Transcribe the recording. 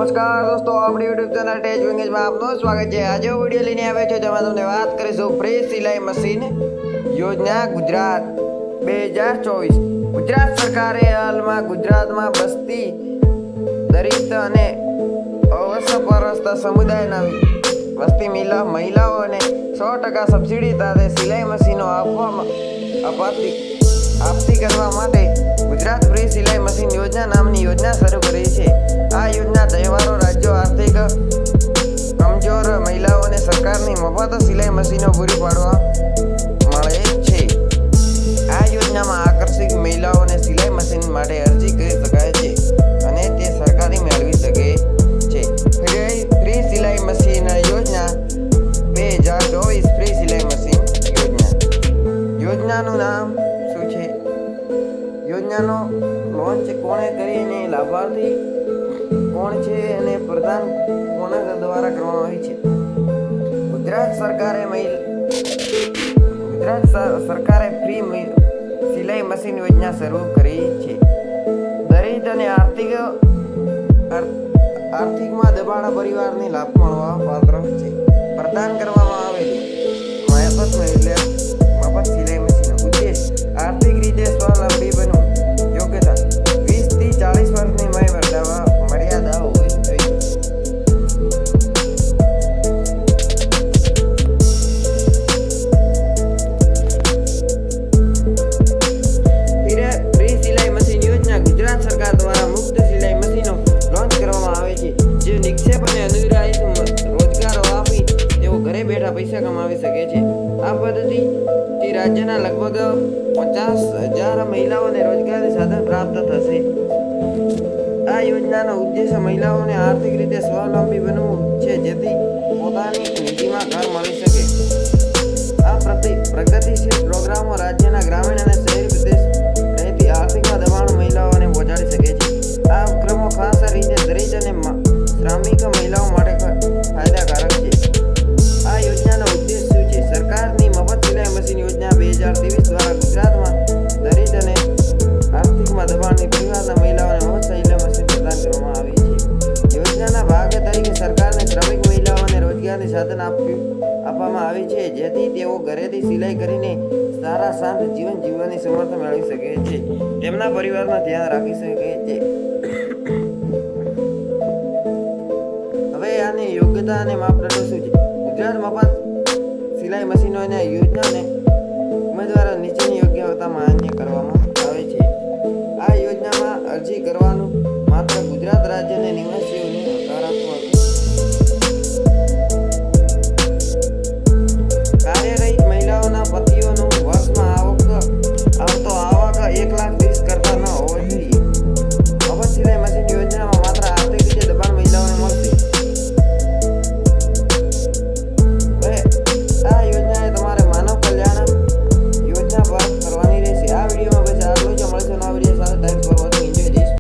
નમસ્કાર દોસ્તો, આપણી યુટ્યુબ ચેનલ ટેજ વિંગેજમાં આપનું સ્વાગત છે। આજે હું વિડીયો લઈને આવ્યો છું જેમાં તમને વાત કરીશું ફ્રી સિલાઈ મશીન યોજના ગુજરાત 2024। ગુજરાત સરકારે હાલમાં ગુજરાતમાં બસ્તી દલિત અને અસરગ્રસ્ત સમુદાયના વસ્તી મહિલાઓને 100% સબસિડી સાથે સિલાઈ મશીનો આપતી કરવા માટે ગુજરાત ફ્રી સિલાઈ મશીન યોજના નામની યોજના શરૂ કરી છે। આ યોજના તહેવારો રાજ્યો આર્થિક કમજોર મહિલાઓને સરકારની મફત સિલાઈ મશીનો પૂરી પાડવા મળે છે। આ યોજનામાં આકર્ષિત મહિલાઓને સિલાઈ મશીન માટે અરજી કરી શકાય છે અને તે સરકારી મેળવી શકે છે। ફ્રી સિલાઈ મશીન યોજના 2024 ફ્રી સિલાઈ મશીન યોજનાનું નામ શું છે? યોજનાનો લોન્ચ કોણે કરી અને લાભાર્થી કોણ છે અને પ્રદાન કોના દ્વારા કરવામાં આવી છે? ગુજરાત સરકારે ફ્રી સિલાઈ મશીન યોજના શરૂ કરી છે। દલિત અને આર્થિકમાં દબાણ પરિવારને લાભ મળવા પાત્ર છે। પ્રદાન કરવામાં આવેલી મફત સિલાઈ મશીનનો ઉદ્દેશ આર્થિક રીતે સ્વાવલંબી બનવું, યોગ્યતા 20 થી 40 વર્ષની મર્યાદા હોવી જોઈએ। ફ્રી સિલાઈ મશીન યોજના ગુજરાત સરકાર દ્વારા મુક્ત સિલાઈ મશીનો લોન્ચ કરવામાં આવે છે જે નિક્ષેપ અને અનુદાનિત રોજગારો આપી તેઓ ઘરે બેઠા પૈસા કમાવી શકે છે। આ પદ્ધતિથી રાજ્યના લગભગ 50,000 મહિલાઓને રોજગારી સાધન પ્રાપ્ત થશે। આ યોજનાનો ઉદ્દેશ મહિલાઓને આર્થિક રીતે સ્વાવલંબી બનવું છે જેથી પોતાની નીતિમાં ઘર મળી શકે। આ પ્રગતિશીલ પ્રોગ્રામો રાજ્યના ગ્રામીણ અને શહેરી પ્રદેશ રહેતી આર્થિકમાં દબાણ મહિલાઓને પહોંચાડી શકે છે। આ ઉપક્રમો ખાસ રીતે દલિત અને શ્રમિક મહિલાઓ માટે ફાયદાકારક છે। આ યોજનાનો ઉદ્દેશ શું છે? સરકારની મફત સિલાઈ મશીન યોજના 2023 દ્વારા ગુજરાતમાં દલિત અને આર્થિકમાં દબાણની પરિવારના મહિલાઓને મફત સિલાઈ મશીન પ્રદાન કરવામાં આવી છે। યોજનાના ભાગ તરીકે સરકારને શ્રમિક મહિલાઓને રોજગારની સાધન આપવામાં આવી છે જેથી તેઓ ઘરેથી સિલાઈ કરીને સારા શાંત જીવન જીવવાની સમર્થ મેળવી શકે છે, તેમના પરિવારનું ધ્યાન રાખી શકે છે। હવે આની યોગ્યતા અને માપદંડો શું છે? ગુજરાત મફત સિલાઈ મશીનોની યોજનાને ઉમેદવારો નીચેની યોગ્યતા માન્ય કરવામાં આવે છે। આ યોજનામાં અરજી કરવાનું